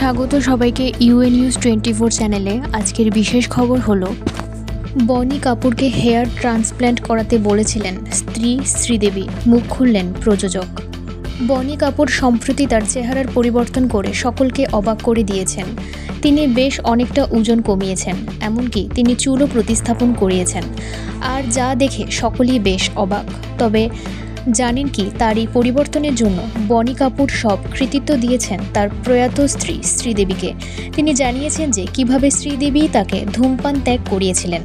স্বাগত সবাইকে UN news 24 চ্যানেলে। আজকের বিশেষ খবর হলো বনি কাপুরকে হেয়ার ট্রান্সপ্ল্যান্ট করাতে বলেছিলেন স্ত্রী শ্রীদেবী, মুখ খুললেন প্রযোজক। বনি কাপুর সম্প্রতি তার চেহারার পরিবর্তন করে সকলকে অবাক করে দিয়েছেন। তিনি বেশ অনেকটা ওজন কমিয়েছেন, এমনকি তিনি চুলও প্রতিস্থাপন করিয়েছেন, আর যা দেখে সকলেই বেশ অবাক। তবে জানেন কি, তার এই পরিবর্তনের জন্য বনি কাপুর সব কৃতিত্ব দিয়েছেন তার প্রয়াত স্ত্রী শ্রীদেবীকে। তিনি জানিয়েছেন যে কিভাবে শ্রীদেবী তাকে ধূমপান ত্যাগ করিয়েছিলেন।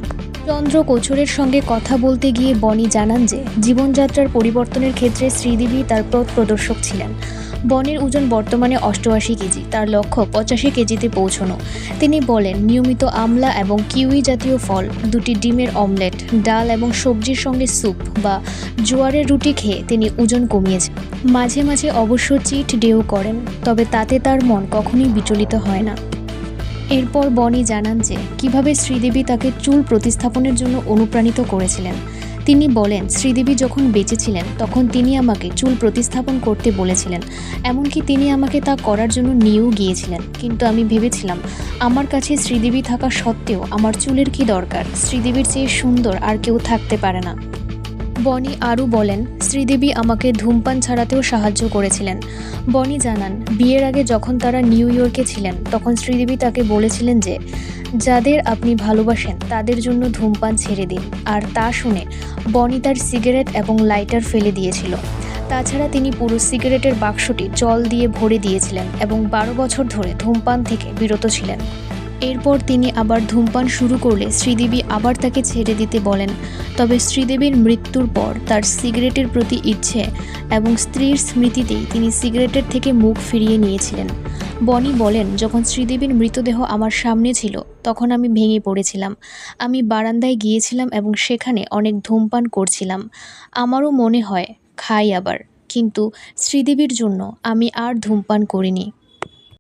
চন্দ্র কোছরের সঙ্গে কথা বলতে গিয়ে বনি জানান যে জীবনযাত্রার পরিবর্তনের ক্ষেত্রে শ্রীদেবী তার পথ প্রদর্শক ছিলেন। বনির ওজন বর্তমানে 88 কেজি, তার লক্ষ্য 85 কেজিতে পৌঁছানো। তিনি বলেন, নিয়মিত আমলা এবং কিউই জাতীয় ফল, 2টি ডিমের অমলেট, ডাল এবং সবজির সঙ্গে স্যুপ বা জোয়ারের রুটি খেয়ে তিনি ওজন কমিয়েছেন। মাঝে মাঝে অবশ্য চিট ডেও করেন, তবে তাতে তার মন কখনোই বিচলিত হয় না। এরপর বনি জানান যে কিভাবে শ্রীদেবী তাকে চুল প্রতিস্থাপনের জন্য অনুপ্রাণিত করেছিলেন। তিনি বলেন, শ্রীদেবী যখন বেঁচে ছিলেন তখন তিনি আমাকে চুল প্রতিস্থাপন করতে বলেছিলেন, এমনকি তিনি আমাকে তা করার জন্য নিয়েও গিয়েছিলেন। কিন্তু আমি ভেবেছিলাম, আমার কাছে শ্রীদেবী থাকা সত্ত্বেও আমার চুলের কি দরকার? শ্রীদেবীর চেয়ে সুন্দর আর কেউ থাকতে পারে না। বনি আরও বলেন, শ্রীদেবী আমাকে ধূমপান ছাড়াতেও সাহায্য করেছিলেন। বনি জানান, বিয়ের আগে যখন তারা নিউ ইয়র্কে ছিলেন তখন শ্রীদেবী তাকে বলেছিলেন যে যাদের আপনি ভালোবাসেন তাদের জন্য ধূমপান ছেড়ে দিন, আর তা শুনে বনি তার সিগারেট এবং লাইটার ফেলে দিয়েছিল। তাছাড়া তিনি পুরো সিগারেটের বাক্সটি জল দিয়ে ভরে দিয়েছিলেন এবং 12 বছর ধরে ধূমপান থেকে বিরত ছিলেন। এরপর তিনি আবার ধূমপান শুরু করলে শ্রীদেবী আবার তাকে ছেড়ে দিতে বলেন। তবে শ্রীদেবীর মৃত্যুর পর তার সিগারেটের প্রতি ইচ্ছে এবং স্ত্রীর স্মৃতিতেই তিনি সিগারেটের থেকে মুখ ফিরিয়ে নিয়েছিলেন। বনি বলেন, যখন শ্রীদেবীর মৃতদেহ আমার সামনে ছিল তখন আমি ভেঙে পড়েছিলাম। আমি বারান্দায় গিয়েছিলাম এবং সেখানে অনেক ধূমপান করছিলাম। আমারও মনে হয় খাই আবার, কিন্তু শ্রীদেবীর জন্য আমি আর ধূমপান করিনি।